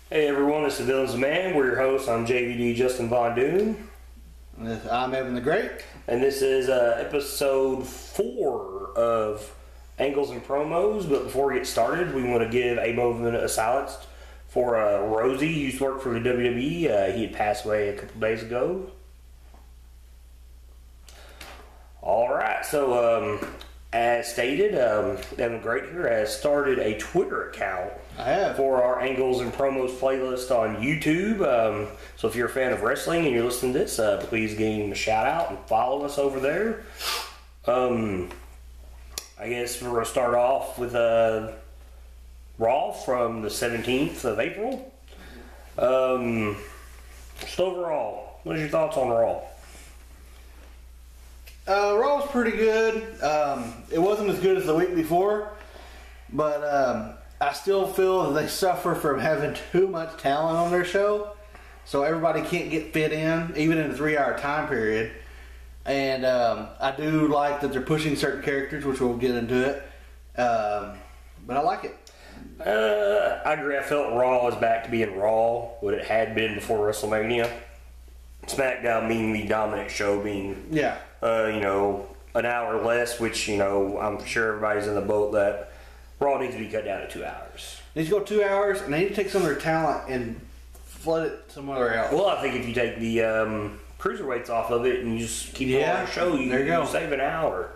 Hey everyone, this is Villains of Man. We're your hosts. I'm JVD Justin Von Doon. I'm Evan the Great. And this is episode 4 of Angles and Promos. But before we get started, we want to give a moment of silence for Rosie, who used to work for the WWE. He had passed away a couple days ago. Alright, so as stated, Evan Great here has started a Twitter account for our Angles and Promos playlist on YouTube. So if you're a fan of wrestling and you're listening to this, please give him a shout out and follow us over there. I guess we're going to start off with Raw from the 17th of April. Just overall, what are your thoughts on Raw? Raw was pretty good. It wasn't as good as the week before, but I still feel that they suffer from having too much talent on their show, so everybody can't get fit in, even in a 3-hour time period. And I do like that they're pushing certain characters, which we'll get into it, but I like it. I agree. I felt Raw is back to being Raw, what it had been before WrestleMania. Smackdown being the dominant show, being an hour less, which I'm sure everybody's in the boat that Raw needs to be cut down to 2 hours. Needs to go 2 hours, and they need to take some of their talent and flood it somewhere else. Well, I think if you take the cruiserweights off of it and you just keep it on the show, you save an hour,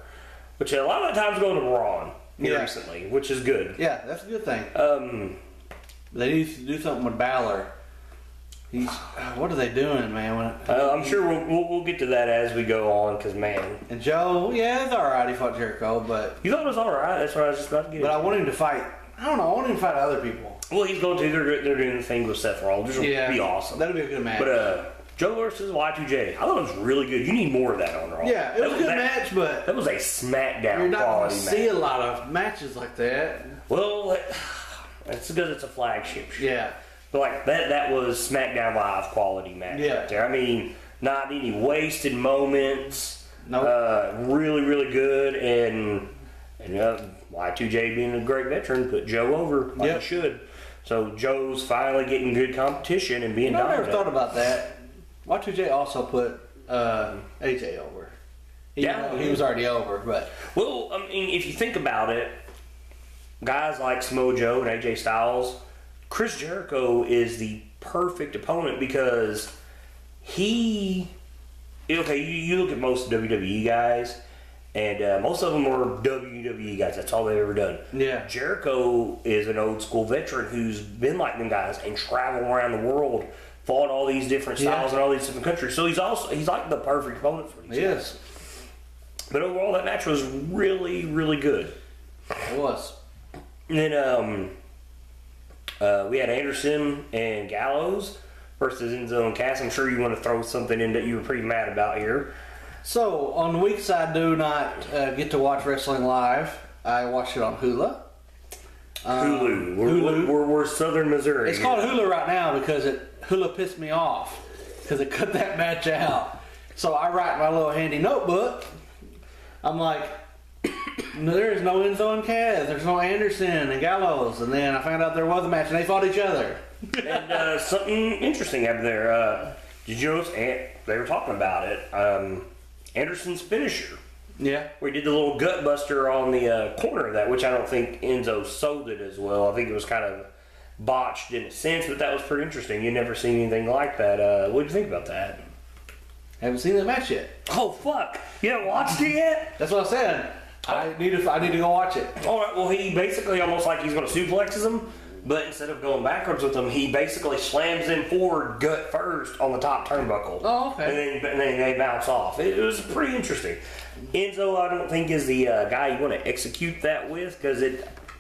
which a lot of the times go to Raw recently, which is good. Yeah, that's a good thing. They need to do something with Balor. What are they doing, man? I'm sure we'll get to that as we go on, because man. And Joe, it's alright. He fought Jericho, but you thought it was alright. That's what I was just about to get. But I want him to fight. I don't know. I want him to fight other people. Well, he's going to. They're doing the thing with Seth Rollins, which will be awesome. That'll be a good match. But Joe versus Y2J, I thought it was really good. You need more of that on Raw. Yeah, it was a good match, but that was a SmackDown you're not quality going to match. see a lot of matches like that. Well, that's because it's a flagship show. Yeah. But like that was SmackDown Live quality match right there. I mean, not any wasted moments. Nope. Really, really good, and Y2J being a great veteran put Joe over like he should. So Joe's finally getting good competition and being dominant. I never thought about that. Y2J also put AJ over. He was already over, but well, I mean, if you think about it, guys like Samoa Joe and AJ Styles. Chris Jericho is the perfect opponent because you look at most WWE guys, and most of them are WWE guys. That's all they've ever done. Yeah. Jericho is an old school veteran who's been like them guys and traveled around the world, fought all these different styles in all these different countries. So he's like the perfect opponent for these guys. But overall, that match was really, really good. It was. And then we had Anderson and Gallows versus Enzo and Cass. I'm sure you want to throw something in that you were pretty mad about here. So, on the weeks I do not get to watch wrestling live, I watch it on Hulu. Hulu. We're Southern Missouri. It's called Hulu right now because Hulu pissed me off because it cut that match out. So I write my little handy notebook. I'm like, there is no Enzo and Cass. There's no Anderson and Gallows. And then I found out there was a match and they fought each other. And something interesting happened there. Did you notice they were talking about it? Anderson's finisher. Yeah. We did the little gut buster on the corner of that, which I don't think Enzo sold it as well. I think it was kind of botched in a sense, but that was pretty interesting. You never seen anything like that. What do you think about that? Haven't seen that match yet. Oh, fuck. You haven't watched it yet? That's what I said. I need to go watch it. All right, well, he basically almost like he's going to suplexes him, but instead of going backwards with him, he basically slams him forward gut first on the top turnbuckle. Oh, okay. And then they bounce off. It was pretty interesting. Enzo, I don't think, is the guy you want to execute that with, because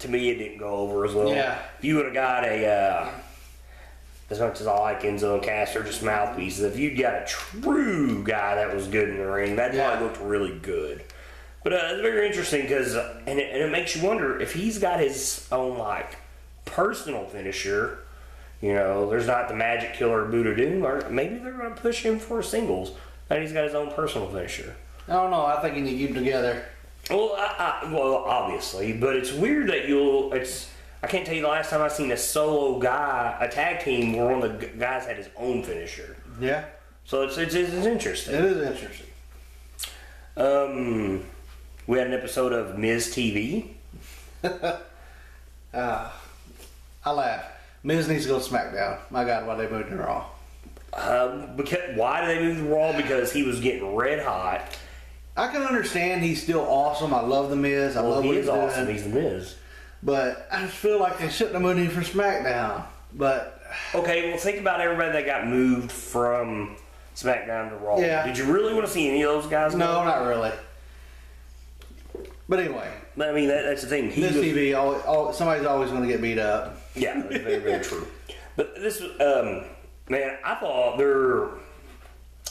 to me, it didn't go over as well. Yeah. If you would have got as much as I like Enzo and Cass, they're just mouthpieces. If you'd got a true guy that was good in the ring, that probably looked really good. But it's very interesting because, and it makes you wonder if he's got his own like personal finisher. There's not the Magic Killer Buddha Doom, or maybe they're going to push him for singles, and he's got his own personal finisher. I don't know. I think you need to keep them together. Well, obviously, but it's weird that I can't tell you the last time I seen a solo guy, a tag team where one of the guys had his own finisher. Yeah. So it's interesting. It is interesting. We had an episode of Miz TV. I laugh. Miz needs to go to SmackDown. My God, why they moved to Raw? Why did they move to Raw? Because he was getting red hot. I can understand he's still awesome. I love the Miz. I love what he's doing. Awesome. He's the Miz. But I just feel like they shouldn't have moved him for SmackDown. But okay, well, think about everybody that got moved from SmackDown to Raw. Yeah. Did you really want to see any of those guys? No, not really. But anyway, I mean, that's the thing. Miz TV, somebody's always going to get beat up. Yeah, that's very, very true. But this was, man, I thought the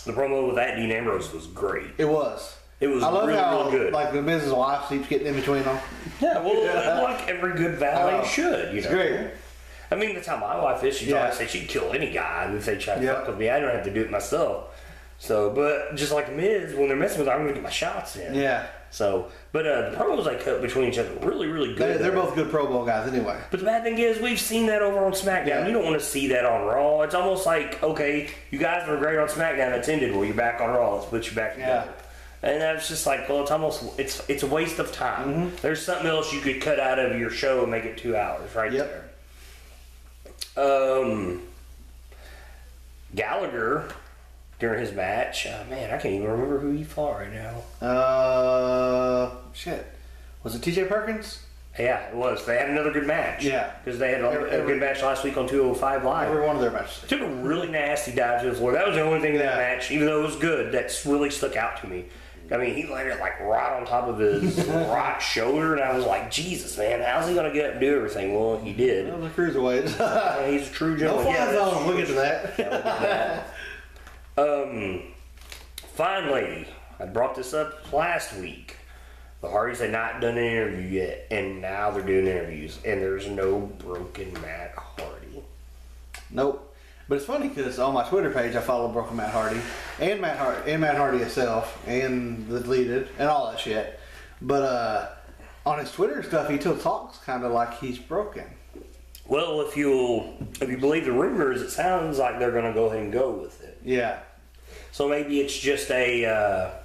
promo with that Dean Ambrose was great. It was. It was I love really, how, really good. like, the Miz's wife keeps getting in between them. Yeah, well, like every good valet should, you know. It's great. I mean, that's how my wife is. She'd always say she'd kill any guy if they tried to fuck with me. I don't have to do it myself. So, but just like Miz, when they're messing with me, I'm going to get my shots in. Yeah. So, but the promos they cut between each other were really, really good. They're both good Pro Bowl guys anyway. But the bad thing is, we've seen that over on SmackDown. Yeah. You don't want to see that on Raw. It's almost like, okay, you guys were great on SmackDown. It's ended. Well, you're back on Raw. Let's put you back together. Yeah. And that's just like, well, it's a waste of time. Mm-hmm. There's something else you could cut out of your show and make it 2 hours right there. Gallagher, during his match, man, I can't even remember who he fought right now. Shit. Was it TJ Perkins? Yeah, it was. They had another good match. Yeah. Because they had a good match last week on 205 Live. Every one of their matches. Took a really nasty dive to the floor. That was the only thing in that match, even though it was good, that's really stuck out to me. I mean, he landed like right on top of his right shoulder, and I was like, Jesus, man, how's he going to get up and do everything? Well, he did. Well, the cruiserweight. He's a true gentleman. No fly zone. We'll get to that. Finally, I brought this up last week. The Hardys had not done an interview yet, and now they're doing interviews, and there's no broken Matt Hardy. Nope. But it's funny because on my Twitter page I follow Broken Matt Hardy and Matt Hardy himself and the deleted and all that shit. But on his Twitter stuff he still talks kind of like he's broken. Well, if you believe the rumors, it sounds like they're going to go ahead and go with it. Yeah. So maybe it's just maybe they're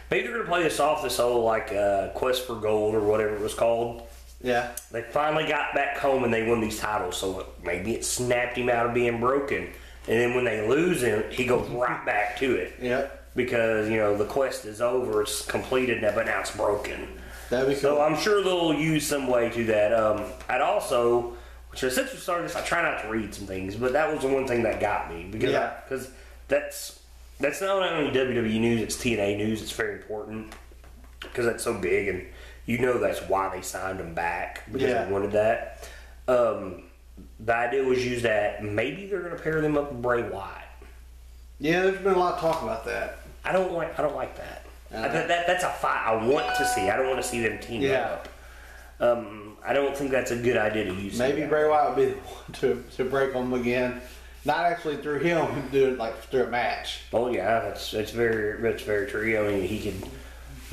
going to play this off this whole like Quest for Gold or whatever it was called. Yeah. They finally got back home and they won these titles, so maybe it snapped him out of being broken. And then when they lose him, he goes right back to it. Yeah. Because, the quest is over, it's completed now, but now it's broken. That'd be cool. So I'm sure they'll use some way to that. I'd also, since we started this, I try not to read some things, but that was the one thing that got me. Because that's not only WWE news, it's TNA news, it's very important. Because that's so big, and that's why they signed him back, because they wanted that. The idea was used that maybe they're going to pair them up with Bray Wyatt. Yeah, there's been a lot of talk about that. I don't like that. That's a fight I want to see. I don't want to see them team up. I don't think that's a good idea to use. Maybe Bray Wyatt would be the one to break them again. Not actually through him, do it like through a match. Oh yeah, that's very true. I mean, he could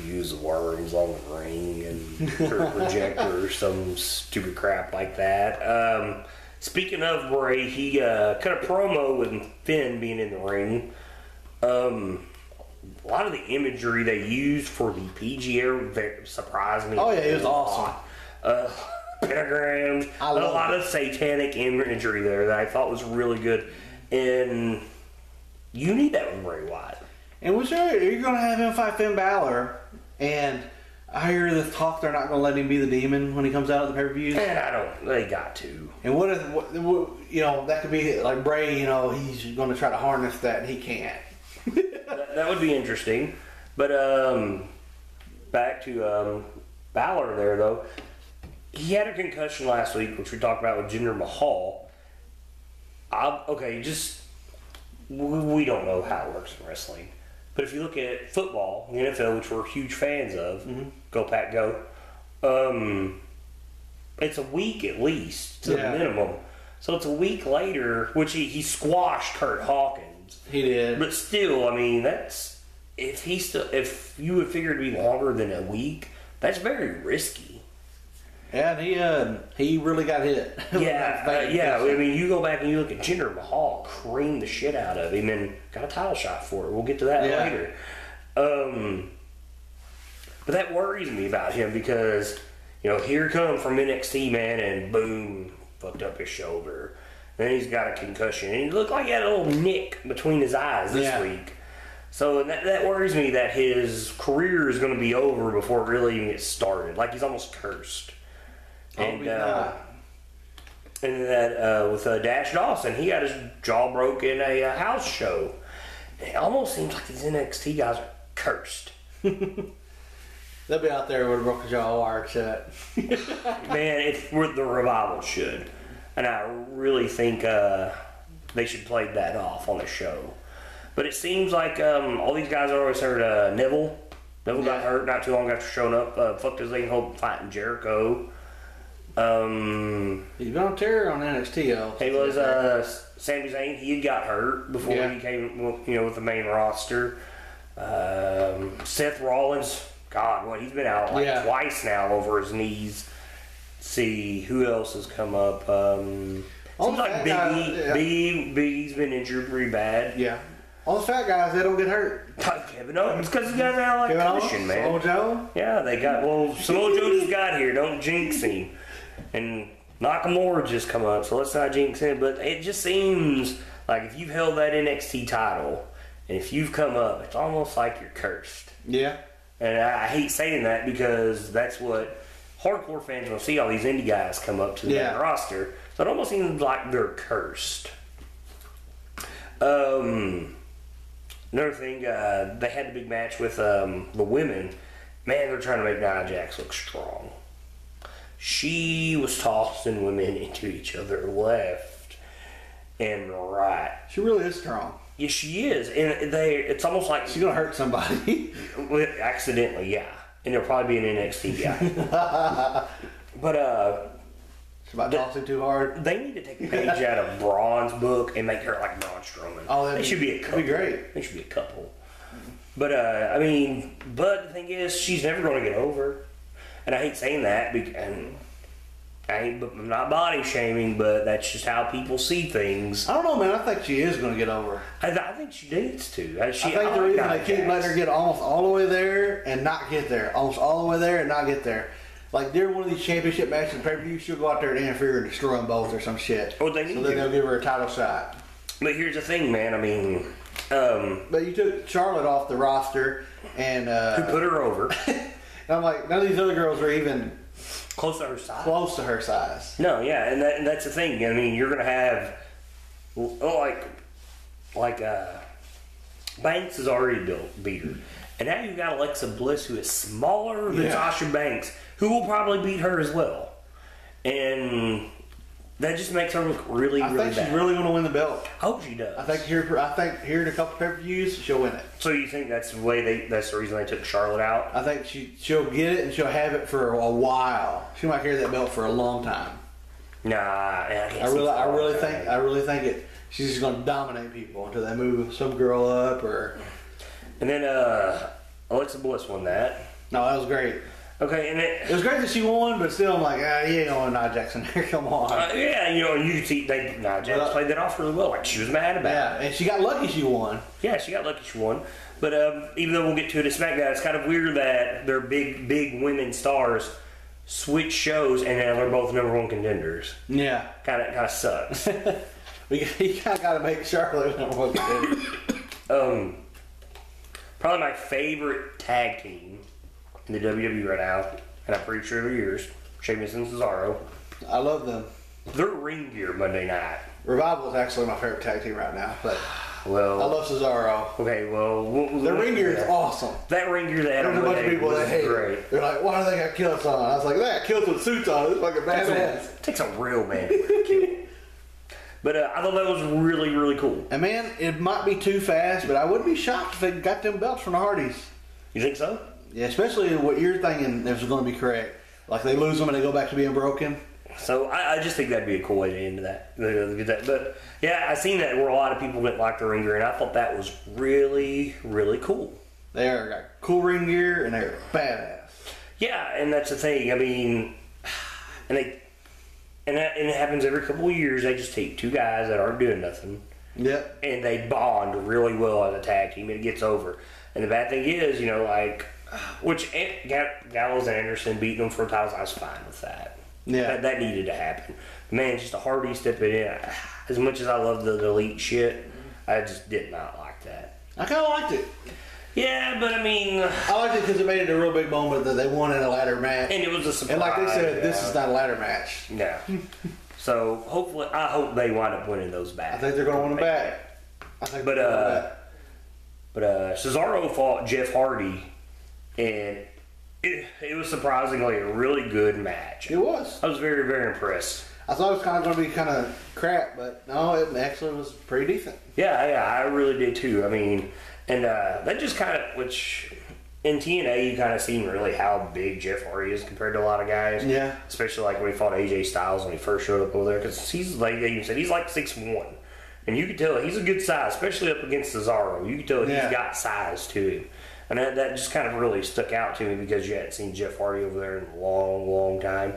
use worms on the ring and projector or some stupid crap like that. Speaking of Bray, he cut a promo with Finn being in the ring. A lot of the imagery they used for the PG era surprised me. Oh yeah, it was awesome. Pentagrams, a lot of satanic imagery there that I thought was really good. And you need that with Bray Wyatt. And you're going to have him fight Finn Balor, and I hear the talk they're not going to let him be the demon when he comes out of the pay-per-views. And they got to. And what that could be like Bray, he's going to try to harness that, and he can't. that would be interesting. But back to Balor there, though. He had a concussion last week, which we talked about with Jinder Mahal. We don't know how it works in wrestling. But if you look at football, the NFL, which we're huge fans of, go Pack Go, it's a week at least, to the minimum. So it's a week later, which he squashed Kurt Hawkins. He did. But still, I mean, if you would figure it to be longer than a week, that's very risky. and he really got hit. Yeah. I mean, you go back and you look at Jinder Mahal, creamed the shit out of him, and got a title shot for it. We'll get to that later. But that worries me about him because, here come from NXT, man, and boom, fucked up his shoulder. Then he's got a concussion, and he looked like he had a little nick between his eyes this week. So that worries me that his career is going to be over before it really even gets started. Like he's almost cursed. And that with Dash Dawson, he got his jaw broke in a house show. And it almost seems like these NXT guys are cursed. They'll be out there with a broken jaw wired shut. Man, it's what the Revival should. And I really think they should play that off on the show. But it seems like all these guys are always heard. Neville got hurt not too long after showing up. Fucked his leg hope fighting Jericho. He's been on terror on NXT, though. He was Sami Zayn. He had got hurt before he came, with the main roster. Seth Rollins. God, he's been out twice now over his knees. Let's see who else has come up. Seems like Big E's been injured pretty bad. Yeah. All the fat guys, they don't get hurt. Kevin Owens, because he got out like pushing, man. Samoa Joe? Yeah, they got, Samoa Joe just got here. Don't jinx him. And Nakamura just come up, so let's not jinx him. But it just seems like if you've held that NXT title, and if you've come up, it's almost like you're cursed. Yeah. And I hate saying that because that's what hardcore fans will see all these indie guys come up to the main roster. So it almost seems like they're cursed. Another thing, they had the big match with the women. Man, they're trying to make Nia Jax look strong. She was tossing women into each other left and right. She really is strong. Yeah, she is. And it's almost like... She's going to hurt somebody. Accidentally, yeah. And it'll probably be an NXT guy. But, she's about tossing too hard. They need to take a page out of Braun's book and make her like Braun Strowman. Oh, they should be a couple. That'd be great. They should be a couple. But, but the thing is, she's never going to get over. And I hate saying that, and I'm not body shaming, but that's just how people see things. I don't know, man. I think she is going to get over. I think she needs to. I think the reason they keep letting her get almost all the way there and not get there. Almost all the way there and not get there. Like, during one of these championship matches in pay-per-view, she'll go out there and interfere and destroy them both or some shit. Oh, they need so then they'll give her a title shot. But here's the thing, man. I mean... but you took Charlotte off the roster and... who put her over. And I'm like, none of these other girls are even... Close to her size. Close to her size. No, yeah, and that's the thing. I mean, you're going to have... Banks is already beat her. And now you've got Alexa Bliss, who is smaller than Sasha Banks, who will probably beat her as well. And that just makes her look really, really bad. I think she's really going to win the belt. I hope she does. I think here in a couple pay-per-views, she'll win it. So you think that's the way that's the reason they took Charlotte out? I think she'll get it and she'll have it for a while. She might carry that belt for a long time. Nah, I really think it. She's just going to dominate people until they move some girl up or. And then Alexa Bliss won that. No, that was great. Okay, and it was great that she won, but still, I'm like, you ain't going to Nia Jackson here. Come on. Yeah, you can see Nia Jax played that off really well. Like, she was mad about it. Yeah, and she got lucky she won. Yeah, she got lucky she won. But even though we'll get to it at SmackDown, it's kind of weird that their big women stars switch shows and now they're both number one contenders. Yeah. Kind of sucks. You kind of got to make Charlotte number one contender. Probably my favorite tag team in the WWE right now, and I'm pretty sure they're yours, Sheamus and Cesaro. I love them. They're ring gear Monday night. Revival is actually my favorite tag team right now, but I love Cesaro. Okay, well, their ring gear is awesome. That ring gear they had on Monday people that hate great. It. They're like, why do they got kilts on? I was like, they got kilts with suits on. It's like a badass. It takes a real man to wear a kilt. But I thought that was really, really cool. And man, it might be too fast, but I wouldn't be shocked if they got them belts from the Hardys. You think so? Yeah, especially what you're thinking is going to be correct. Like they lose them and they go back to being broken. So I just think that'd be a cool way to end that. But yeah, I seen that where a lot of people didn't like the ring gear, and I thought that was really, really cool. They got cool ring gear and they're badass. Yeah, and that's the thing. I mean, and it happens every couple of years. They just take two guys that aren't doing nothing, Yep. and they bond really well as a tag team, and it gets over. And the bad thing is, which Gallows and Anderson beating them for titles, I was fine with that. Yeah. That needed to happen. Man, just a Hardy stepping in. As much as I love the elite shit, I just did not like that. I kind of liked it. Yeah, but I mean, I liked it because it made it a real big moment that they won in a ladder match. and it was a surprise. And like they said, this is not a ladder match. Yeah. So hopefully, I hope they wind up winning those back. I think they're going to win them back. But Cesaro fought Jeff Hardy, and it was surprisingly a really good match. It was. I was very, very impressed. I thought it was kind of going to be kind of crap, but no, it actually was pretty decent. Yeah, I really did too. I mean, and that just kind of, which in TNA you kind of seen really how big Jeff Hardy is compared to a lot of guys. Yeah. Especially like when he fought AJ Styles when he first showed up over there, because he's like they even said he's like 6'1", and you can tell he's a good size, especially up against Cesaro. You can tell he's got size to him, and that just kind of really stuck out to me because you hadn't seen Jeff Hardy over there in a long, long time.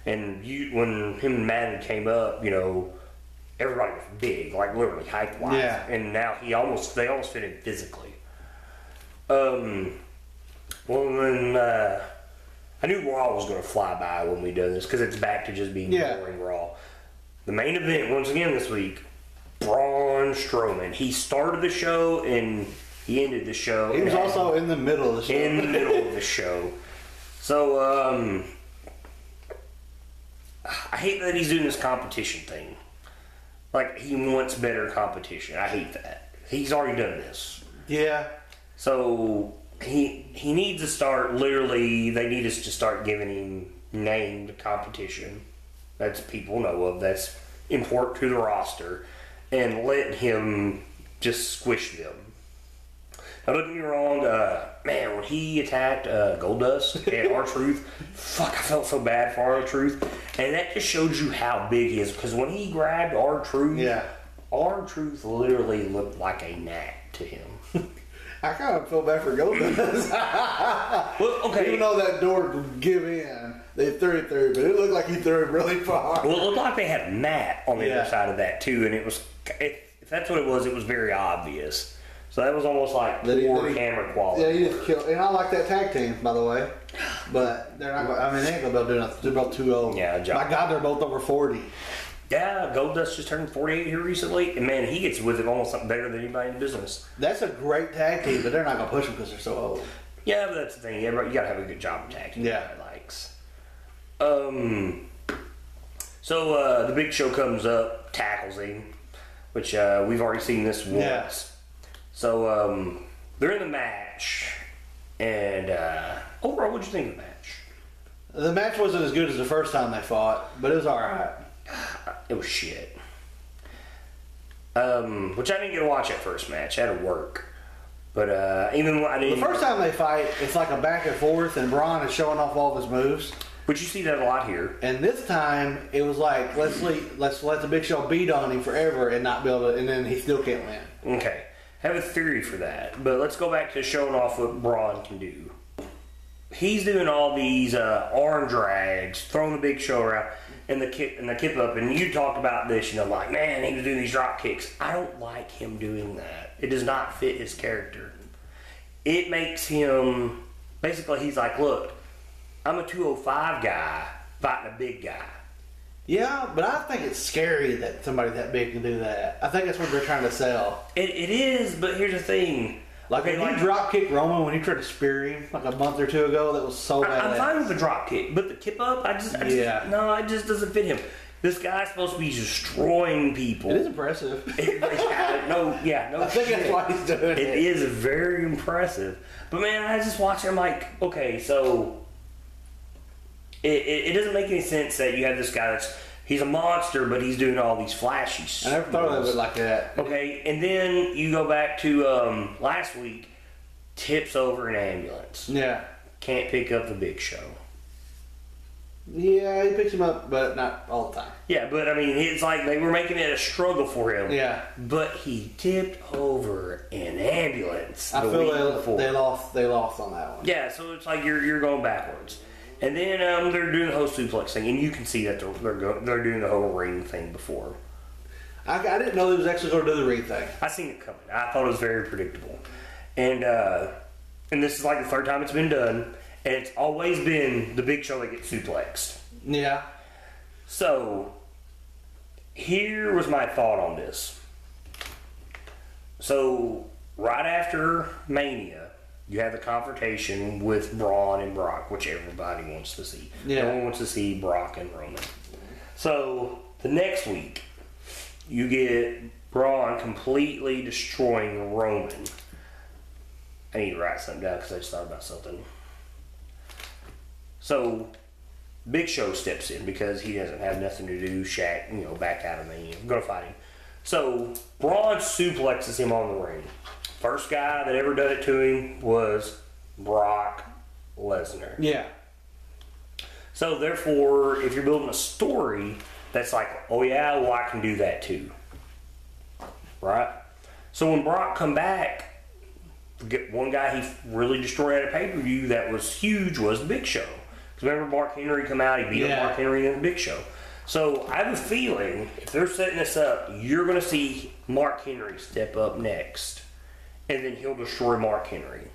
And when him and Madden came up, everybody was big, like literally height-wise. Yeah. And now they almost fit in physically. Then I knew Raw was going to fly by when we did this because it's back to just being boring Raw. The main event once again this week, Braun Strowman. He started the show and he ended the show. He was also in the middle of the show. In the middle of the show. So, I hate that he's doing this competition thing. Like, he wants better competition. I hate that. He's already done this. Yeah. So, he needs to start, literally, they need us to start giving him named competition. That's people know of. That's important to the roster. And let him just squish them. Now, don't get me wrong, man, when he attacked Goldust and R-Truth, fuck, I felt so bad for R-Truth. And that just shows you how big he is. Because when he grabbed R-Truth, R-Truth literally looked like a gnat to him. I kind of feel bad for Goldust. Well, okay. Even though that door would give in, they threw it through, but it looked like he threw it really far. Well, it looked like they had a mat on the other side of that, too. And it was, if that's what it was very obvious. So that was almost like poor camera quality. Yeah, he just killed. And I like that tag team, by the way. But they're not. They ain't gonna be able to do nothing. They're both too old. Yeah, my God, they're both over 40. Yeah, Goldust just turned 48 here recently, and man, he gets with it almost something better than anybody in the business. That's a great tag team, but they're not gonna push them because they're so old. Yeah, but that's the thing. You gotta have a good job of tag team. Yeah, everybody likes. So the Big Show comes up, tackles him, which we've already seen this once. Yeah. So they're in the match, and overall, what'd you think of the match? The match wasn't as good as the first time they fought, but it was alright. It was shit. Which I didn't get to watch that first match. I had to work. But even when I didn't. The first time they fight, it's like a back and forth, and Braun is showing off all of his moves. But you see that a lot here. And this time, it was like, let's let the Big Show beat on him forever and not be able to, and then he still can't win. Okay. I have a theory for that. But let's go back to showing off what Braun can do. He's doing all these arm drags, throwing the Big Show around, and the kip up. And you talked about this, like, man, he was doing these drop kicks. I don't like him doing that. It does not fit his character. It makes him, basically, he's like, look, I'm a 205 guy fighting a big guy. Yeah, but I think it's scary that somebody that big can do that. I think that's what they're trying to sell. It is, but here's the thing. Like, when you drop kick Roman when he tried to spear him like a month or two ago, that was so bad. I'm fine with the drop kick, but the kip up, it just doesn't fit him. This guy's supposed to be destroying people. It is impressive. No I think that's why he's doing it. It is very impressive. But man, I just watch it, I'm like, okay, so it doesn't make any sense that you have this guy he's a monster, but he's doing all these flashy I never thought of it like that. Okay, and then you go back to last week, tips over an ambulance. Yeah. Can't pick up the Big Show. Yeah, he picks him up, but not all the time. Yeah, but I mean, it's like they were making it a struggle for him. Yeah. But he tipped over an ambulance. I feel they lost on that one. Yeah, so it's like you're going backwards. And then they're doing the whole suplex thing, and you can see that they're doing the whole ring thing before. I didn't know they was actually going to do the ring thing. I seen it coming. I thought it was very predictable. And this is like the third time it's been done, and it's always been the Big Show that gets suplexed. Yeah. So, here was my thought on this. So, right after Mania, you have the confrontation with Braun and Brock, which everybody wants to see. Yeah. No one wants to see Brock and Roman. So, the next week, you get Braun completely destroying Roman. I need to write something down because I just thought about something. So, Big Show steps in because he doesn't have nothing to do. Shaq, back out of Mania. I'm going to fight him. So, Braun suplexes him on the ring. First guy that ever done it to him was Brock Lesnar. Yeah. So, therefore, if you're building a story that's like, oh yeah, well, I can do that too. Right? So, when Brock come back, one guy he really destroyed at a pay-per-view that was huge was the Big Show. Because remember Mark Henry come out, he beat up Mark Henry in the Big Show. So, I have a feeling, if they're setting this up, you're going to see Mark Henry step up next. And then he'll destroy Mark Henry.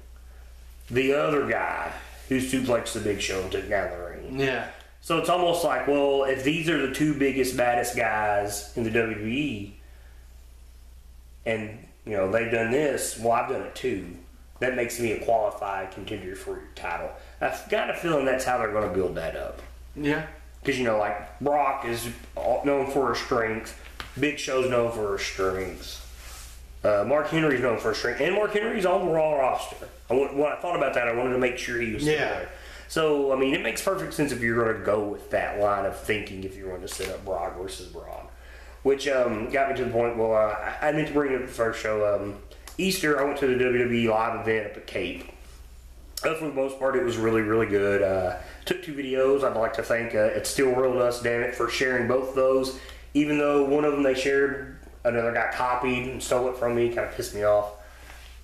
The other guy who suplexed the Big Show and took down the ring. Yeah. So it's almost like, well, if these are the two biggest, baddest guys in the WWE, and, they've done this, well, I've done it too. That makes me a qualified contender for your title. I've got a feeling that's how they're going to build that up. Yeah. Because, like, Brock is known for his strength. Big Show's known for his strengths. Mark Henry's known for his strength. And Mark Henry's on the Raw roster. When I thought about that, I wanted to make sure he was there. So, it makes perfect sense if you're going to go with that line of thinking if you're going to set up Brock versus Braun. Which got me to the point, I meant to bring it up the first show. Easter, I went to the WWE live event up at Cape. For the most part, it was really, really good. Took 2 videos. I'd like to thank It's Still Real to Us, damn it, for sharing both of those. Even though one of them they shared, another guy copied and stole it from me, kind of pissed me off.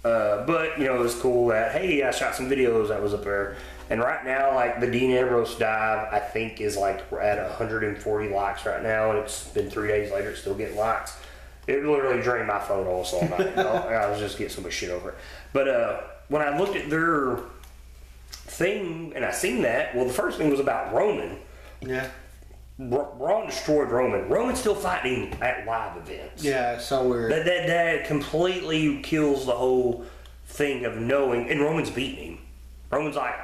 But, it was cool that, hey, I shot some videos that was up there. And right now, like, the Dean Ambrose dive, I think, is, like, we're at 140 likes right now. And it's been 3 days later, it's still getting likes. It literally drained my phone also all night. I was just getting so much shit over it. But when I looked at their thing, and I seen that, well, the first thing was about Roman. Yeah. Braun destroyed Roman. Roman's still fighting at live events. Yeah, it's so weird. That completely kills the whole thing of knowing, and Roman's beating him. Roman's like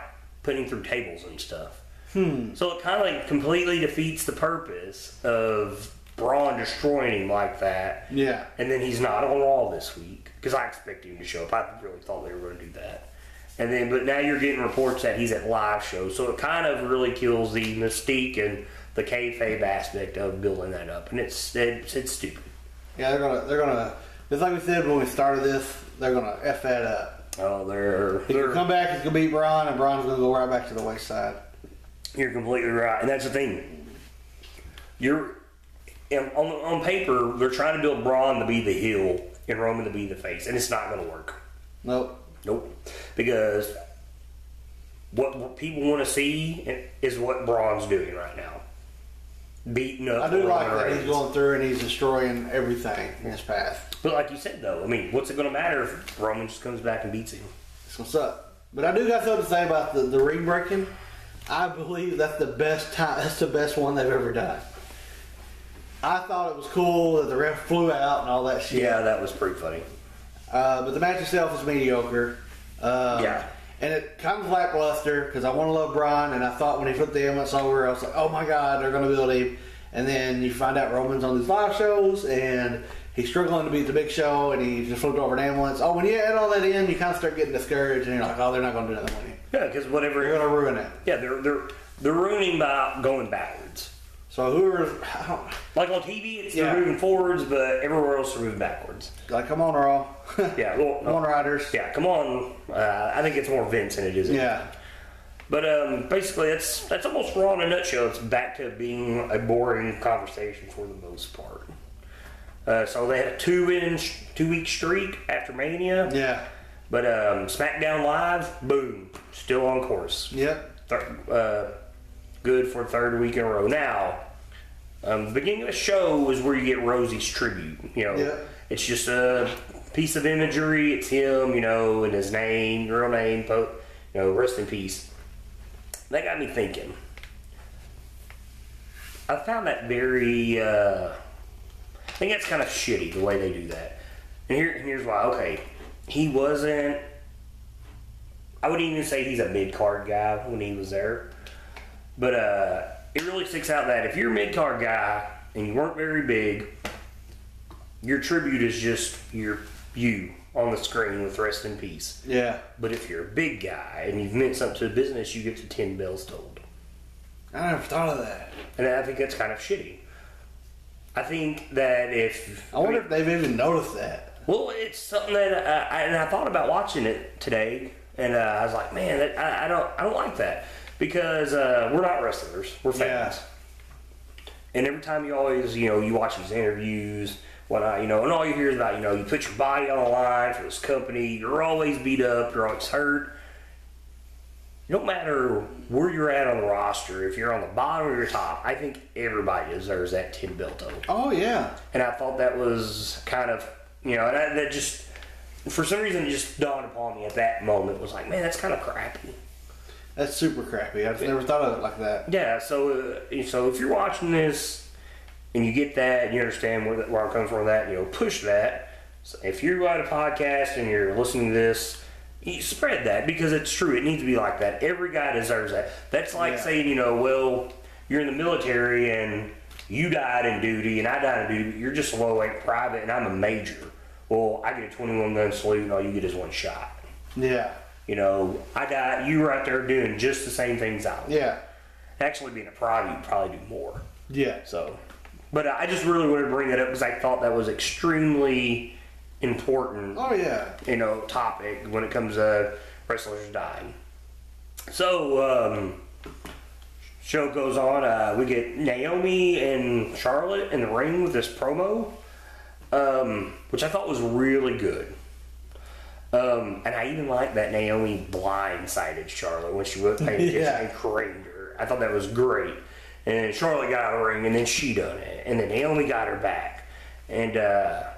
putting him through tables and stuff. So it kind of completely defeats the purpose of Braun destroying him like that. Yeah. And then he's not on Raw this week because I expected him to show up. I really thought they were going to do that. And then, but now you're getting reports that he's at live shows, so it kind of really kills the mystique and the kayfabe aspect of building that up, and it's stupid. Yeah, they're gonna. Just like we said when we started this, they're gonna f that up. Oh, they're come back. He's gonna beat Braun, and Braun's gonna go right back to the wayside. You're completely right, and that's the thing. You're on paper, they're trying to build Braun to be the heel and Roman to be the face, and it's not going to work. Nope. Because what people want to see is what Braun's doing right now. Beating up. I do like that he's going through and he's destroying everything in his path. But like you said, though, what's it going to matter if Roman just comes back and beats him? It's going to suck. But I do got something to say about the ring breaking. I believe that's the best time. That's the best one they've ever done. I thought it was cool that the ref flew out and all that shit. Yeah, that was pretty funny. But the match itself is mediocre. Yeah. And it kind of lackluster because I want to love Braun, and I thought when he flipped the ambulance over, I was like, oh my God, they're going to build him. And then you find out Roman's on these live shows, and he's struggling to beat the Big Show, and he just flipped over an ambulance. Oh, when you add all that in, you kind of start getting discouraged, and you're like, oh, they're not going to do nothing with him. Yeah, because whatever. They're going to ruin it. Yeah, they're ruining by going backwards. So whoever, like on TV, they're moving forwards, but everywhere else they're moving backwards. Like, come on, Raw. Yeah, well, come on, Riders. Yeah, come on. I think it's more Vince than it is. Yeah. But basically, that's almost Raw in a nutshell. It's back to being a boring conversation for the most part. So they had a 2-week streak after Mania. Yeah. But SmackDown Live, boom, still on course. Yep. good for a third week in a row. Now, the beginning of the show is where you get Rosie's tribute. It's just a piece of imagery. It's him, and his name, real name, rest in peace. That got me thinking. I found that very, I think that's kind of shitty, the way they do that. And here's why. Okay, he wasn't, I wouldn't even say he's a mid-card guy when he was there. But it really sticks out that if you're a mid-card guy and you weren't very big, your tribute is just you on the screen with rest in peace. Yeah. But if you're a big guy and you've meant something to the business, you get the 10 bells told. I never thought of that. And I think that's kind of shitty. I think that if... I wonder if they've even noticed that. Well, it's something that I thought about watching it today, and I was like, man, I don't like that. Because we're not wrestlers. We're fans. Yeah. And every time you always, you watch these interviews, whatnot, and all you hear is about, you put your body on the line for this company, you're always beat up, you're always hurt. It don't matter where you're at on the roster, if you're on the bottom or your top, I think everybody deserves that 10 belt total. Oh, yeah. And I thought that was kind of, that just, for some reason, it just dawned upon me at that moment. It was like, man, that's kind of crappy. That's super crappy. I've never thought of it like that. Yeah, so if you're watching this and you get that and you understand where I'm coming from with that, push that. So if you're at a podcast and you're listening to this, you spread that, because it's true. It needs to be like that. Every guy deserves that. That's like saying, well, you're in the military and you died in duty and I died in duty, but you're just a low-rank private and I'm a major. Well, I get a 21-gun salute and all you get is one shot. Yeah. I died, you were out there doing just the same things I was. Yeah. Actually, being a private, you'd probably do more. Yeah. So, but I just really wanted to bring that up because I thought that was extremely important. Oh, yeah. Topic when it comes to wrestlers dying. So, show goes on. We get Naomi and Charlotte in the ring with this promo, which I thought was really good. And I even like that Naomi blindsided Charlotte when she wasn't paying attention and craned her. I thought that was great. And Charlotte got out of the ring, and then she done it. And then Naomi got her back. And I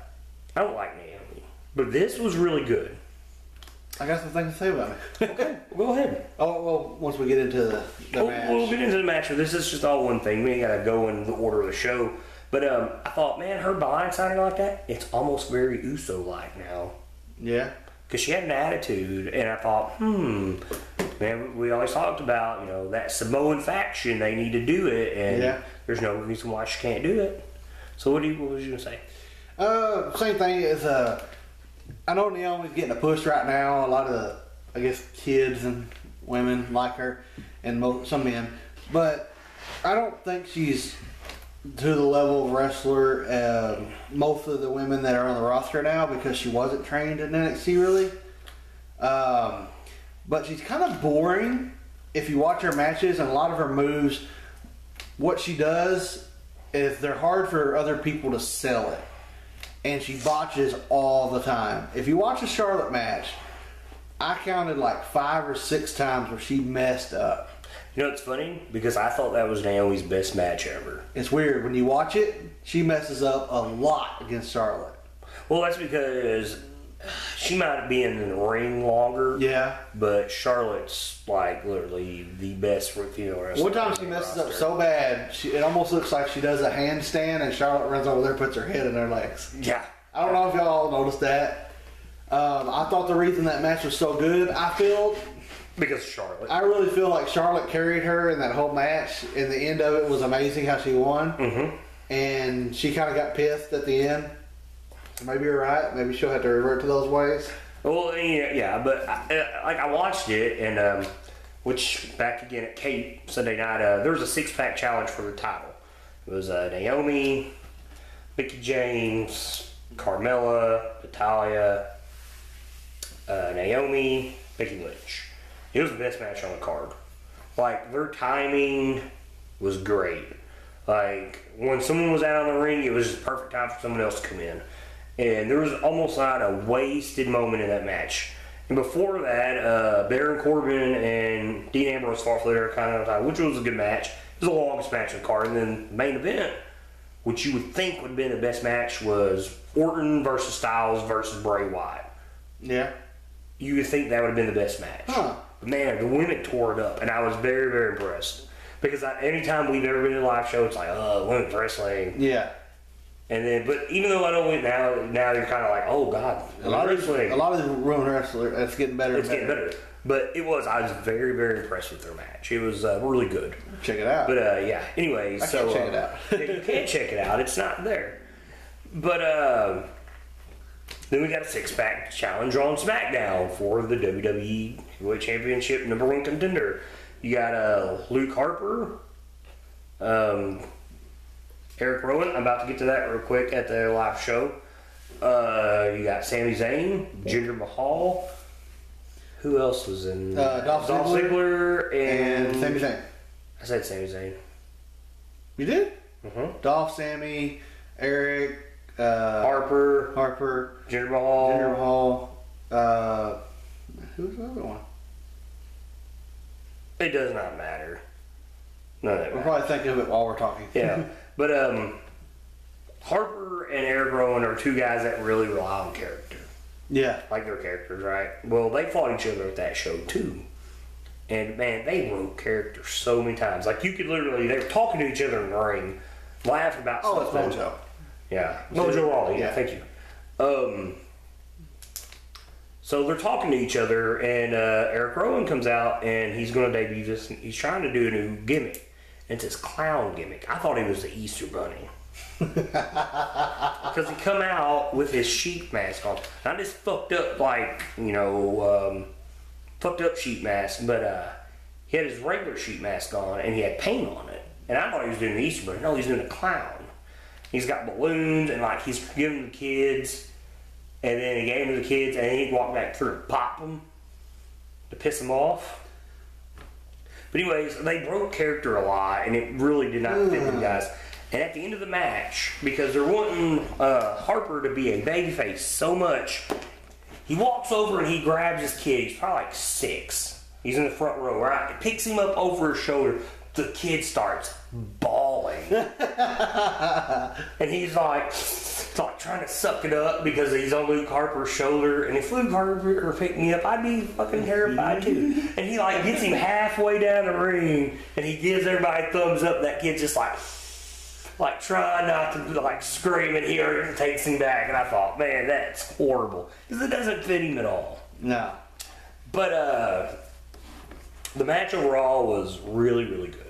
don't like Naomi, but this was really good. I got some things to say about it. Okay, go ahead. Oh, well, once we get into the match. We'll get into the match. This is just all one thing. We ain't got to go in the order of the show. But I thought, man, her blindsiding like that, it's almost very Uso-like now. Yeah. Because she had an attitude, and I thought, man, we always talked about, that Samoan faction, they need to do it, and there's no reason why she can't do it. So what was you going to say? Same thing as, I know Naomi's getting a push right now. A lot of, I guess, kids and women like her, and some men. But I don't think she's to the level of wrestler most of the women that are on the roster now, because she wasn't trained in NXT really. But she's kind of boring if you watch her matches, and a lot of her moves, what she does is they're hard for other people to sell it. And she botches all the time. If you watch a Charlotte match, I counted like 5 or 6 times where she messed up. It's funny, because I thought that was Naomi's best match ever. It's weird. When you watch it, she messes up a lot against Charlotte. Well, that's because she might be in the ring longer. Yeah. But Charlotte's, like, literally the best female wrestler. One time she messes up so bad, it almost looks like she does a handstand, and Charlotte runs over there and puts her head in her legs. Yeah. I don't know if y'all noticed that. I thought the reason that match was so good, I feel... Because Charlotte. I really feel like Charlotte carried her in that whole match, and the end of it was amazing how she won. Mm-hmm. And she kind of got pissed at the end. So maybe you're right. Maybe she'll have to revert to those ways. Well, yeah, but I watched it, and which back again at Cape Sunday night, there was a 6-pack challenge for the title. It was Naomi, Mickie James, Carmella, Natalya, Naomi, Becky Lynch. It was the best match on the card. Like, their timing was great. Like, when someone was out on the ring, it was just perfect time for someone else to come in. And there was almost not a wasted moment in that match. And before that, Baron Corbin and Dean Ambrose fought for their Intercontinental title, which was a good match. It was the longest match of the card. And then the main event, which you would think would have been the best match, was Orton versus Styles versus Bray Wyatt. Yeah. You would think that would have been the best match. Huh. But man, the women tore it up, and I was very, very impressed. Because anytime we've ever been in a live show, it's like, women's wrestling. Yeah. And then, but even though I don't win now you're kind of like, oh god, a lot of the women wrestlers, it's getting better. It's getting better. But I was very, very impressed with their match. It was really good. Check it out. But yeah, anyways, check it out. Yeah, you can't check it out. It's not there. But then we got a 6-pack challenge on SmackDown for the WWE Heavyweight Championship #1 contender. You got Luke Harper, Eric Rowan. I'm about to get to that real quick at the live show. You got Sami Zayn, Jinder Mahal. Who else was in? Dolph Ziggler and Sami Zayn. I said Sami Zayn. You did? Mm-hmm. Dolph, Sami, Eric, Harper, Jinder Mahal. Who's the other one? It does not matter. None of that We'll matters. probably think of it while we're talking. Yeah, but Harper and Eric Rowan are two guys that really rely on character. Yeah. Like their characters, right? Well, they fought each other at that show too. And man, they wrote characters so many times. Like you could literally, they were talking to each other in the ring, laughing about Oh, stuff. it's Mojo. Yeah, Mojo Rawley. Yeah, thank you. So they're talking to each other, and Eric Rowan comes out, and he's going to debut this. He's trying to do a new gimmick. And it's his clown gimmick. I thought he was the Easter Bunny. Because he come out with his sheep mask on. Not this fucked up, fucked up sheep mask, but he had his regular sheep mask on, and he had paint on it. And I thought he was doing the Easter Bunny. No, he's doing a clown. He's got balloons, and he's giving the kids. And then he gave them to the kids, and then he'd walk back through and pop them to piss them off. But anyways, they broke character a lot, and it really did not fit them guys. And at the end of the match, because they're wanting Harper to be a babyface so much, he walks over and he grabs his kid. He's probably like 6. He's in the front row, right? He picks him up over his shoulder. The kid starts bawling. And he's like trying to suck it up because he's on Luke Harper's shoulder. And if Luke Harper picked me up, I'd be fucking terrified too. And he gets him halfway down the ring, and he gives everybody a thumbs up. That kid's just like trying not to scream, and he takes him back. And I thought, man, that's horrible because it doesn't fit him at all. No. But the match overall was really, really good.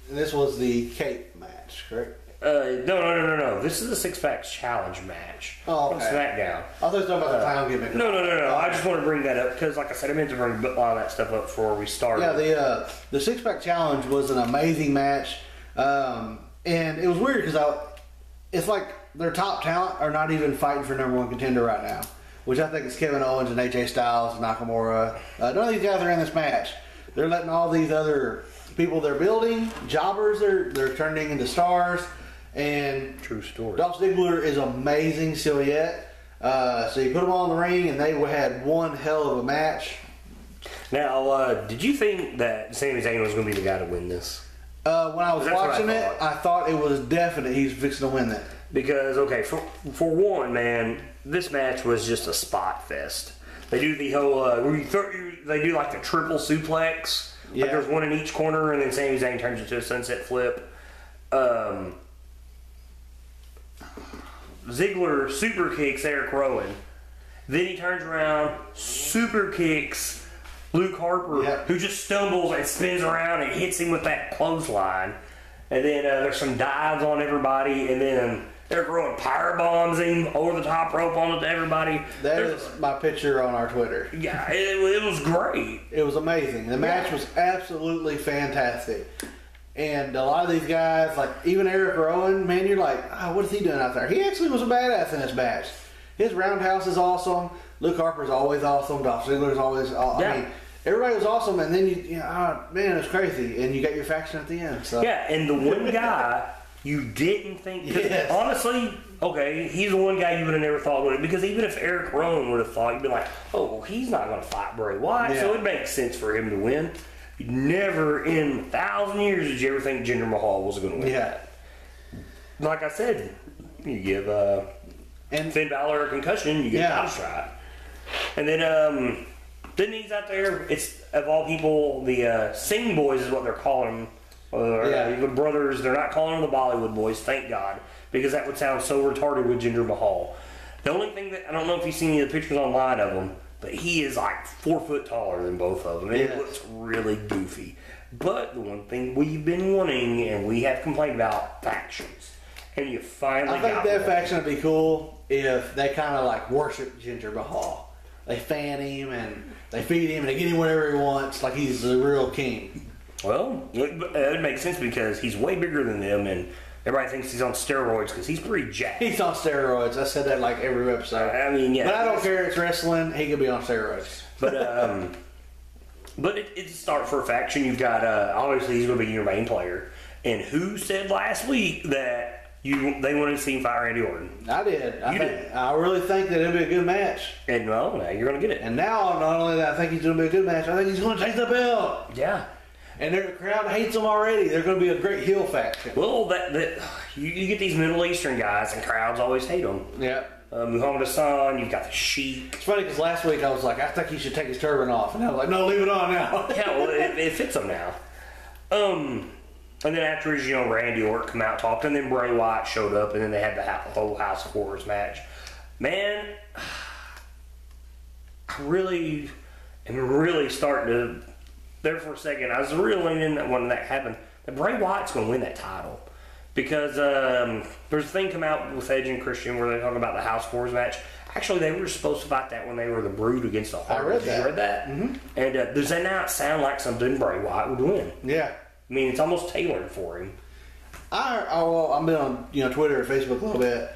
And this was the Cape match, correct? No. This is a 6-pack challenge match on SmackDown. I thought you were talking about the clown gimmick. No. I just want to bring that up because, like I said, I meant to bring a lot of that stuff up before we started. Yeah, the 6-pack challenge was an amazing match, and it was weird because it's like their top talent are not even fighting for #1 contender right now, which I think is Kevin Owens and AJ Styles and Nakamura. None of these guys are in this match. They're letting all these other people they're building, jobbers, they're turning into stars. And true story. Dolph Ziggler is amazing still yet. So you put them all in the ring, and they had one hell of a match. Now, did you think that Sami Zayn was going to be the guy to win this? When I was watching it, I thought it was definite he's fixing to win that. Because, okay, for one, man, this match was just a spot fest. They do the whole, they do the triple suplex. Yeah. There's one in each corner, and then Sami Zayn turns into a sunset flip. Ziggler super kicks Eric Rowan. Then he turns around, super kicks Luke Harper, who just stumbles and spins around and hits him with that clothesline. And then there's some dives on everybody, and then Eric Rowan power bombs him over the top rope onto everybody. That is my picture on our Twitter. Yeah, it was great. It was amazing. The match was absolutely fantastic. And a lot of these guys, even Eric Rowan, man, you're like, what is he doing out there? He actually was a badass in this match. His roundhouse is awesome. Luke Harper's always awesome. Dolph Ziggler's always awesome. I mean, everybody was awesome. And then man, it's crazy. And you got your faction at the end. So. Yeah, and the one guy you didn't think, honestly, Okay, he's the one guy you would have never thought would, because even if Eric Rowan would have thought, you'd be like, oh, well, he's not going to fight Bray Wyatt, so it makes sense for him to win. Never in 1,000 years did you ever think Jinder Mahal was going to win that. Like I said, you give Finn Balor a concussion, you get a shot. And then he's out there, it's, of all people, the Singh Boys is what they're calling them. The brothers, they're not calling them the Bollywood Boys, thank God, because that would sound so retarded with Jinder Mahal. The only thing that, I don't know if you've seen any of the pictures online of him, but he is like 4 foot taller than both of them, and it looks really goofy. But the one thing we've been wanting, and we have complained about, factions. And you finally got I think that faction would be cool if they kind of like worship Jinder Mahal. They fan him, and they feed him, and they get him whatever he wants, like he's the real king. Well, it makes sense because he's way bigger than them, and everybody thinks he's on steroids because he's pretty jacked. He's on steroids. I said that like every episode. I mean, yeah. But I don't care. It's wrestling. He could be on steroids. But it's a start for a faction. You've got, obviously, he's going to be your main player. And who said last week that they wanted to see him fight Randy Orton? I did. You did. I really think that it'll be a good match. And, well, now you're going to get it. And now, not only that I think he's going to be a good match, I think he's going to take the belt. Yeah. And the crowd hates them already. They're going to be a great heel faction. Well, you get these Middle Eastern guys, and crowds always hate them. Yeah. Muhammad Hassan, you've got the Sheik. It's funny because last week I was like, I think he should take his turban off. And I was like, no, leave it on now. Yeah, well, it fits him now. And then afterwards, Randy Orton come out, talked, and then Bray Wyatt showed up, and then they had the whole House of Horrors match. Man, I really am starting to... There for a second, I was really in that when that happened, that Bray Wyatt's going to win that title. Because there's a thing come out with Edge and Christian where they talk about the House Wars match. Actually, they were supposed to fight that when they were the Brood against the Hardys. I read that. You read that? Mm-hmm. And does that not sound like something Bray Wyatt would win? Yeah. I mean, it's almost tailored for him. I've been on Twitter and Facebook a little bit,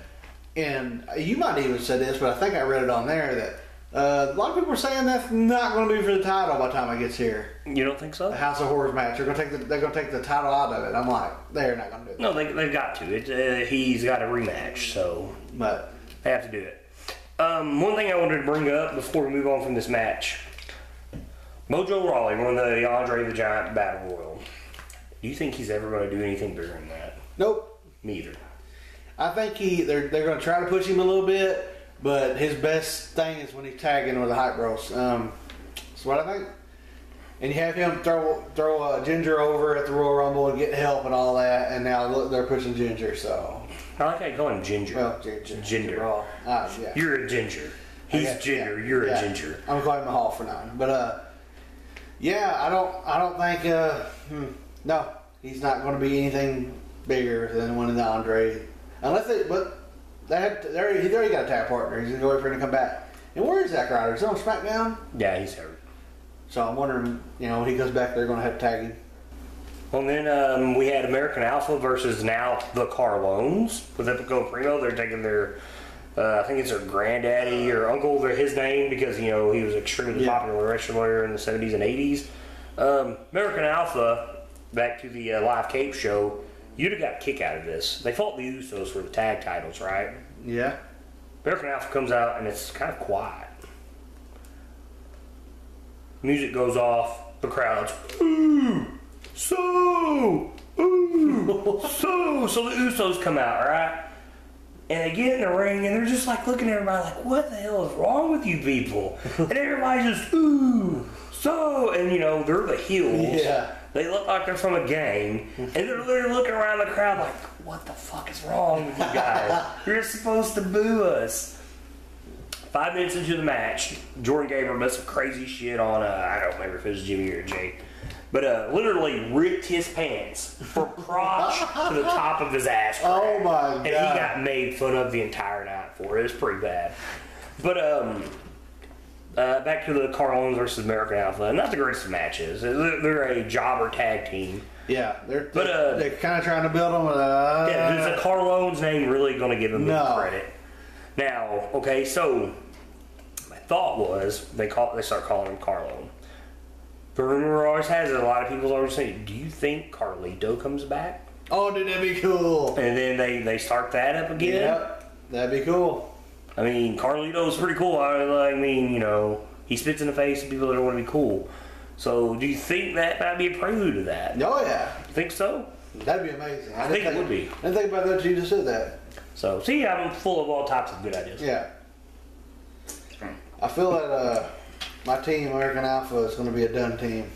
and you might even say this, but I think I read it on there that a lot of people are saying that's not going to be for the title by the time it gets here. You don't think so? The House of Horrors match. They're going to take the title out of it. I'm like, they're not going to do it. No, they've got to. He's got a rematch, so but they have to do it. One thing I wanted to bring up before we move on from this match: Mojo Rawley won the Andre the Giant Battle Royal. Do you think he's ever going to do anything bigger than that? Nope. Neither. I think they're going to try to push him a little bit. But his best thing is when he's tagging with the Hype Bros. That's what I think. And you have him throw Ginger over at the Royal Rumble and get help and all that. And now look, they're pushing Ginger. So I like how you call him Ginger. Well, Ginger. Yeah. You're a Ginger. He's Ginger. You're a Ginger. I'm calling him Mahal for now. But yeah, I don't think. No, he's not going to be anything bigger than winning the Andre, unless they. But they already got a tag partner. He's going to wait for him to come back. And where is Zack Ryder? Is he on SmackDown? Yeah, he's hurt. So I'm wondering, when he comes back, they're going to have to tag him. Well, and then we had American Alpha versus now the Carlones with Epico Primo. They're taking their, I think it's their granddaddy or uncle, his name, because, he was extremely popular wrestler in the 70s and 80s. American Alpha, back to the live Cape show, you'd have got a kick out of this. They fought the Usos for the tag titles, right? Yeah. American Alpha comes out and it's kind of quiet. Music goes off. The crowd's, ooh, so, ooh, so. So the Usos come out, right? And they get in the ring and they're just like looking at everybody like, what the hell is wrong with you people? And everybody's just, ooh, so. And, they're the heels. Yeah. They look like they're from a gang, and they're literally looking around the crowd like, what the fuck is wrong with you guys? You're supposed to boo us. 5 minutes into the match, Jordan Gabriel does some crazy shit on, I don't remember if it was Jimmy or Jake, but literally ripped his pants from crotch to the top of his ass crack. Oh my God. And he got made fun of the entire night for it. It was pretty bad. But, back to the Carlones versus American Alpha. Not the greatest of matches. They're a jobber tag team. Yeah, they're kind of trying to build them. Yeah, is the Carlones name really going to give them any credit? Now, okay, so my thought was they start calling him Carlone. The rumor always has it. A lot of people always say, "Do you think Carlito comes back?" Oh, dude, that'd be cool. And then they start that up again. Yep. That'd be cool. I mean, Carlito's pretty cool. I mean, you know, he spits in the face of people that don't want to be cool. So, do you think that might be a prelude to that? Oh, yeah. Think so? That'd be amazing. I think it would be. I didn't think about that until you just said that. So, see, I'm full of all types of good ideas. Yeah. I feel that my team, American Alpha, is going to be a done team.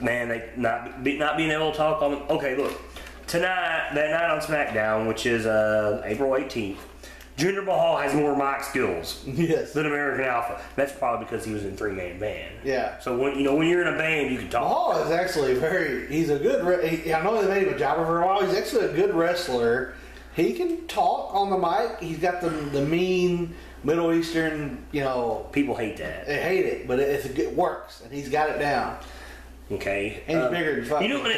Man, they not being able to talk on. Okay, look, that night on SmackDown, which is April 18th, Jinder Mahal has more mic skills than American Alpha. That's probably because he was in 3-man band. Yeah. So when you're in a band, you can talk. Mahal is actually he's a good. I know they made him a jobber for a while. He's actually a good wrestler. He can talk on the mic. He's got the mean Middle Eastern, you know. People hate that. They hate it, but it works, and he's got it down. Okay. And he's bigger than fucking. You know what?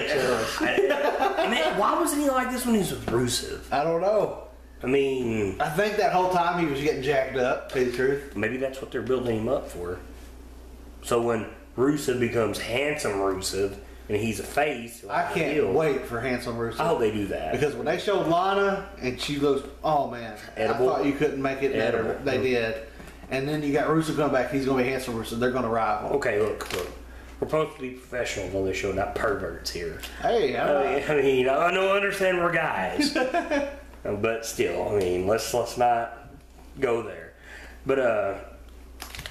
Man, why wasn't he like this when he was with Rusev? I don't know. I mean, I think that whole time he was getting jacked up, to tell you the truth. Maybe that's what they're building him up for. So when Rusev becomes handsome Rusev and he's a face, I can't wait for handsome Rusev. I hope they do that. Because when they showed Lana and she looks, oh man, Edible. I thought you couldn't make it better. Edible. They did. And then you got Rusev coming back. He's going to be handsome Rusev. They're going to rival. Okay, look. We're supposed to be professionals on this show, not perverts here. Hey, I mean, I understand we're guys. But still, I mean, let's not go there. But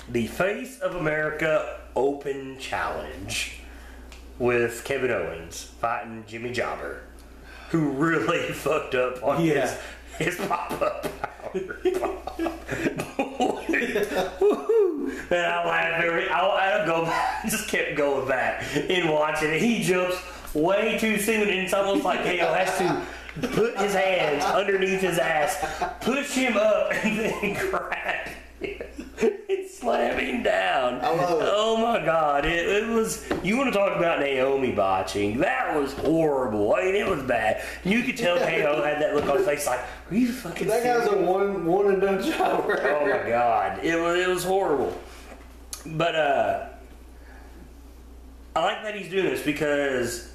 the Face of America Open Challenge with Kevin Owens fighting Jimmy Jobber, who really fucked up on his pop-up power. Man, I laughed I go back, just kept going back and watching it. He jumps way too soon, and it's almost like Hale has to put his hands underneath his ass, push him up, and then grab him and slam him down. I love it. Oh my God. It was, you want to talk about Naomi botching? That was horrible. I mean, it was bad. You could tell KO had that look on his face like, are you fucking that serious? guy's a one and done job. Oh my God. It was horrible. But I like that he's doing this because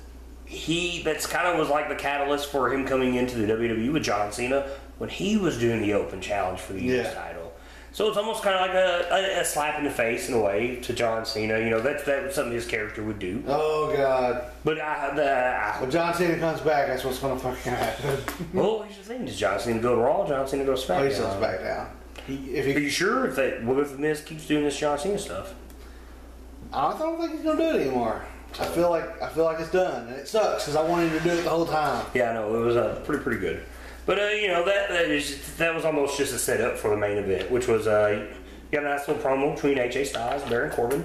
that's kind of was like the catalyst for him coming into the WWE with John Cena when he was doing the Open Challenge for the US title. So it's almost kind of like a slap in the face in a way to John Cena. You know, that's something his character would do. Oh God! But when John Cena comes back, that's what's going to fucking happen. Well, here's the thing: does John Cena go to Raw? John Cena go to SmackDown? He's on SmackDown. Are you sure if the Miz keeps doing this John Cena stuff? I don't think he's going to do it anymore. I feel like it's done, and it sucks because I wanted him to do it the whole time. Yeah, I know it was pretty good. But you know that was almost just a setup for the main event, which was you got a nice little promo between AJ Styles, Baron Corbin,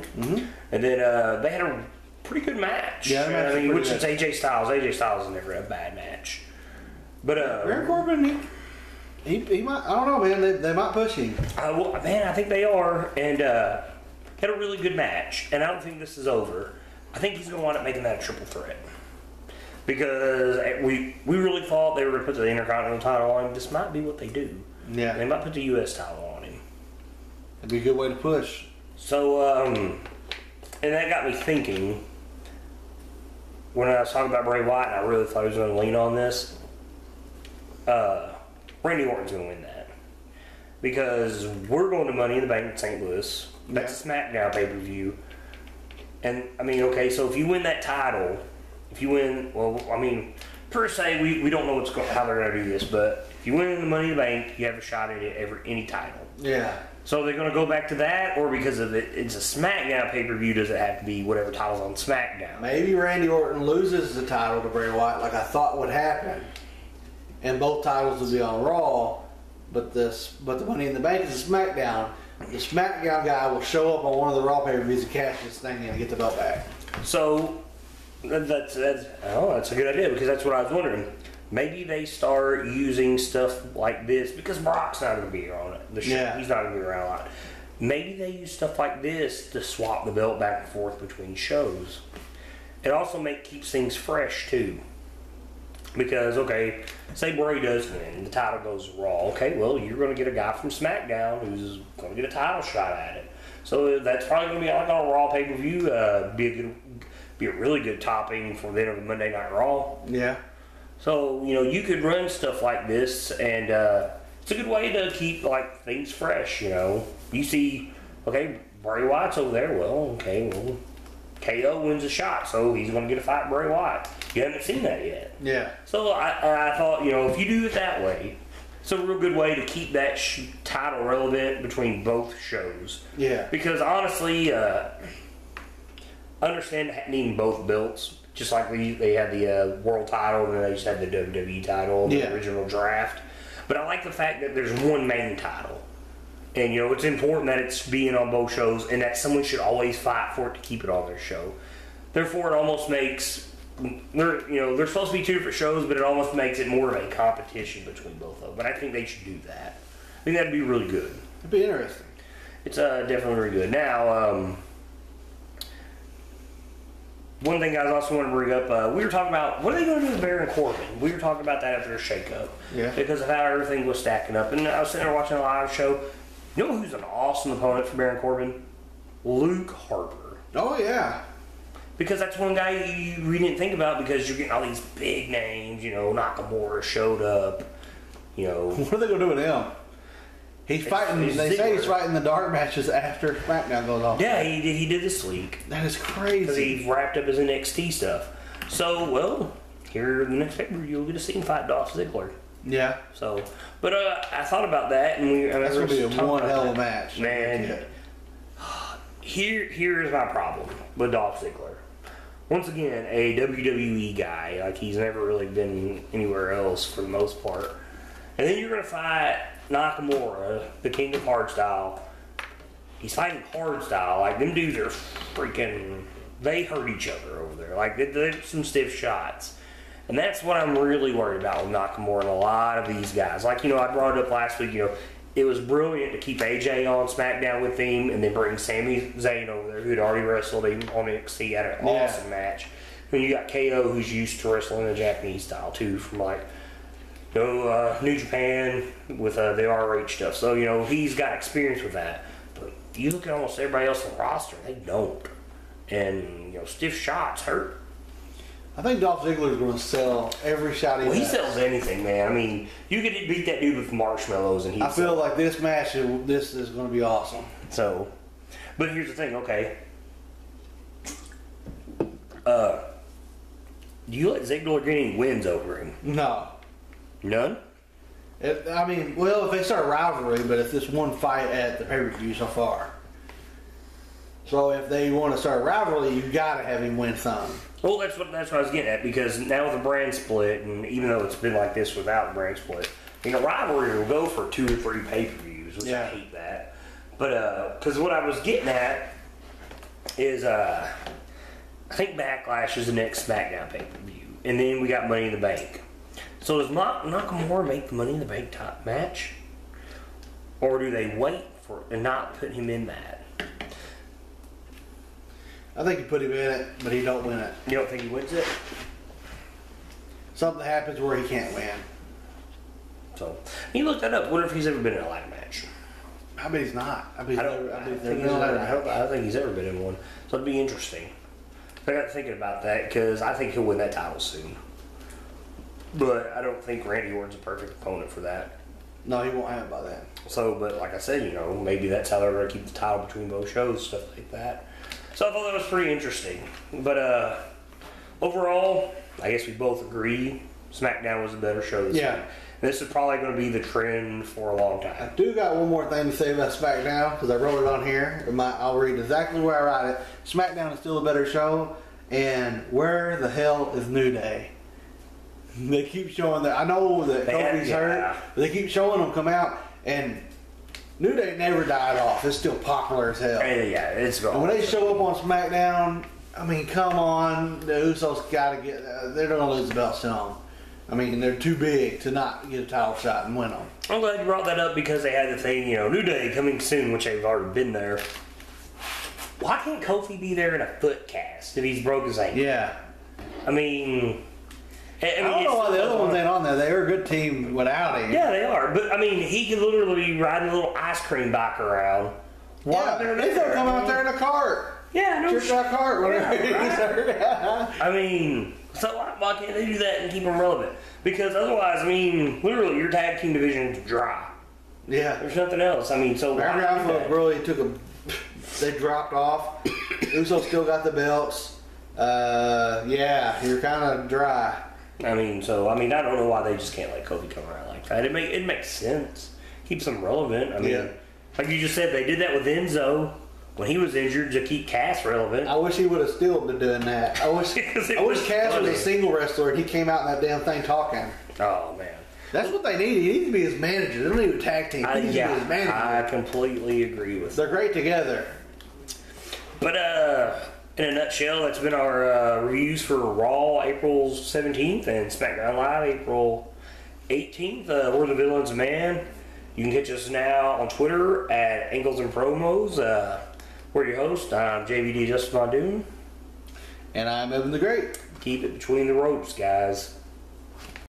and then they had a pretty good match. Yeah, I mean, which is AJ Styles. AJ Styles has never had a bad match. But Baron Corbin, he might. I don't know, man. They might push him. Well, man, I think they are, and had a really good match. And I don't think this is over. I think he's going to wind up making that a triple threat. Because we really thought they were going to put the Intercontinental title on him. This might be what they do. Yeah. They might put the U.S. title on him. That'd be a good way to push. So, and that got me thinking, when I was talking about Bray Wyatt, and I really thought he was going to lean on this, Randy Orton's going to win that. Because we're going to Money in the Bank in St. Louis. That's a SmackDown pay-per-view. And, I mean, okay, so if you win that title, per se, we don't know how they're going to do this, but if you win the Money in the Bank, you have a shot at any title. Yeah. So they're going to go back to that, or because of it's a SmackDown pay-per-view, does it have to be whatever title's on SmackDown? Maybe Randy Orton loses the title to Bray Wyatt like I thought would happen. And both titles will be on Raw, but the Money in the Bank is a SmackDown. The SmackDown guy will show up on one of the Raw pay-per-views and cash this thing in and get the belt back. So that's a good idea, because that's what I was wondering. Maybe they start using stuff like this because Brock's not going to be on the show. Yeah. He's not going to be around a lot. Maybe they use stuff like this to swap the belt back and forth between shows. It also keeps things fresh too. Because, okay, say Bray does win and the title goes to Raw. Okay, well, you're going to get a guy from SmackDown who's going to get a title shot at it. So that's probably going to be like on a Raw pay-per-view. Be a really good topping for the end of the Monday Night Raw. Yeah. So, you know, you could run stuff like this and it's a good way to keep like things fresh. You know, you see, okay, Bray Wyatt's over there. Well, okay, well, KO wins a shot, so he's going to get a fight with Bray Wyatt. You haven't seen that yet. Yeah. So I thought, you know, if you do it that way, it's a real good way to keep that title relevant between both shows. Yeah. Because honestly, I understand needing both belts. Just like they had the world title and then they just had the WWE title in the original draft. But I like the fact that there's one main title. And, you know, it's important that it's being on both shows and that someone should always fight for it to keep it on their show. Therefore, it almost makes... They're supposed to be two different shows, but it almost makes it more of a competition between both of them. But I think they should do that. I think that'd be really good. It'd be interesting. It's definitely really good. Now, one thing I also want to bring up, we were talking about, what are they going to do with Baron Corbin? We were talking about that after their shakeup. Yeah. Because of how everything was stacking up. And I was sitting there watching a live show. You know who's an awesome opponent for Baron Corbin? Luke Harper. Oh, yeah. Because that's one guy we didn't think about because you're getting all these big names. You know, Nakamura showed up. You know. What are they going to do with him? He's fighting. They say he's fighting the dark matches after SmackDown goes off. Yeah, he did this week. That is crazy. Because he wrapped up his NXT stuff. So, well, here in the next paper, you'll get to see him fight Dolph Ziggler. Yeah. So, but I thought about that, and that's going to be a one hell of a match. Man, here's my problem with Dolph Ziggler. Once again, a WWE guy, like he's never really been anywhere else for the most part. And then you're going to fight Nakamura, the King of Hardstyle. He's fighting Hardstyle. Like, them dudes are freaking... They hurt each other over there. Like, there's some stiff shots. And that's what I'm really worried about with Nakamura and a lot of these guys. Like, you know, I brought it up last week, you know, it was brilliant to keep AJ on SmackDown with him and then bring Sami Zayn over there, who had already wrestled him on NXT, had an awesome match. And you got KO, who's used to wrestling the Japanese style, too, from, like, you know, New Japan with the RH stuff. So, you know, he's got experience with that. But you look at almost everybody else on the roster, they don't. And, you know, stiff shots hurt. I think Dolph Ziggler's going to sell every shot he has. He sells anything, man. I mean, you could beat that dude with marshmallows and I feel like this match, this is going to be awesome. So, but here's the thing, okay. Do you let Ziggler get any wins over him? No. None? I mean, well, if they start a rivalry, but it's this one fight at the pay-per-view so far. So if they want to start a rivalry, you got to have him win some. Well, that's what I was getting at, because now with the brand split, and even though it's been like this without the brand split, you know, rivalry will go for 2 or 3 pay-per-views, which I hate that. But, because what I was getting at is, I think Backlash is the next SmackDown pay-per-view, and then we got Money in the Bank. So does Nakamura make the Money in the Bank top match? Or do they wait for it and not put him in that? I think you put him in it, but he don't win it. You don't think he wins it? Something happens where he can't win. So, you look that up. Wonder if he's ever been in a ladder match. I bet he's not. I don't think he's ever been in one. So it'd be interesting. I got thinking about that because I think he'll win that title soon. But I don't think Randy Orton's a perfect opponent for that. No, he won't have it by then. So, but like I said, you know, maybe that's how they're going to keep the title between both shows, stuff like that. So I thought that was pretty interesting. But overall, I guess we both agree SmackDown was a better show this week. This is probably going to be the trend for a long time. I do got one more thing to say about SmackDown because I wrote it on here. I'll read exactly where I write it. SmackDown is still a better show, and where the hell is New Day? They keep showing that. I know that Kofi's hurt, but they keep showing them come out, and New Day never died off. It's still popular as hell. Yeah, it's gone. And when they show up on SmackDown, I mean, come on, the Usos got to get. They're going to lose the belts to them. I mean, they're too big to not get a title shot and win them. I'm glad you brought that up because they had the thing, you know, New Day coming soon, which they've already been there. Why can't Kofi be there in a foot cast if he's broke his ankle? Yeah. I mean, I don't know why the other ones ain't on there. They're a good team without him. Yeah, they are. But, I mean, he could literally be riding a little ice cream bike around. Yeah, they're going to come out there in a cart. Yeah, no shit. Cart, whatever. Yeah, right. I mean, so why can't they do that and keep them relevant? Because otherwise, I mean, literally, your tag team division is dry. Yeah. There's nothing else. I mean, so Paragraph really took a. They dropped off. Uso still got the belts. Yeah, you're kind of dry. I mean, I don't know why they just can't let Kofi come around like that. It makes sense. Keeps them relevant. I mean, like you just said, they did that with Enzo when he was injured to keep Cass relevant. I wish he would have still been doing that. I wish Cass was a single wrestler and he came out in that damn thing talking. Oh man, that's what they need. He needs to be his manager. They don't need a tag team. He needs to be his manager. I completely agree with. They're great together. But in a nutshell, that's been our reviews for Raw April 17th and SmackDown Live April 18th. We're the Villains, man. You can catch us now on Twitter at Angles and Promos. We're your host. I'm JVD Justin Mondoon. And I'm Evan the Great. Keep it between the ropes, guys.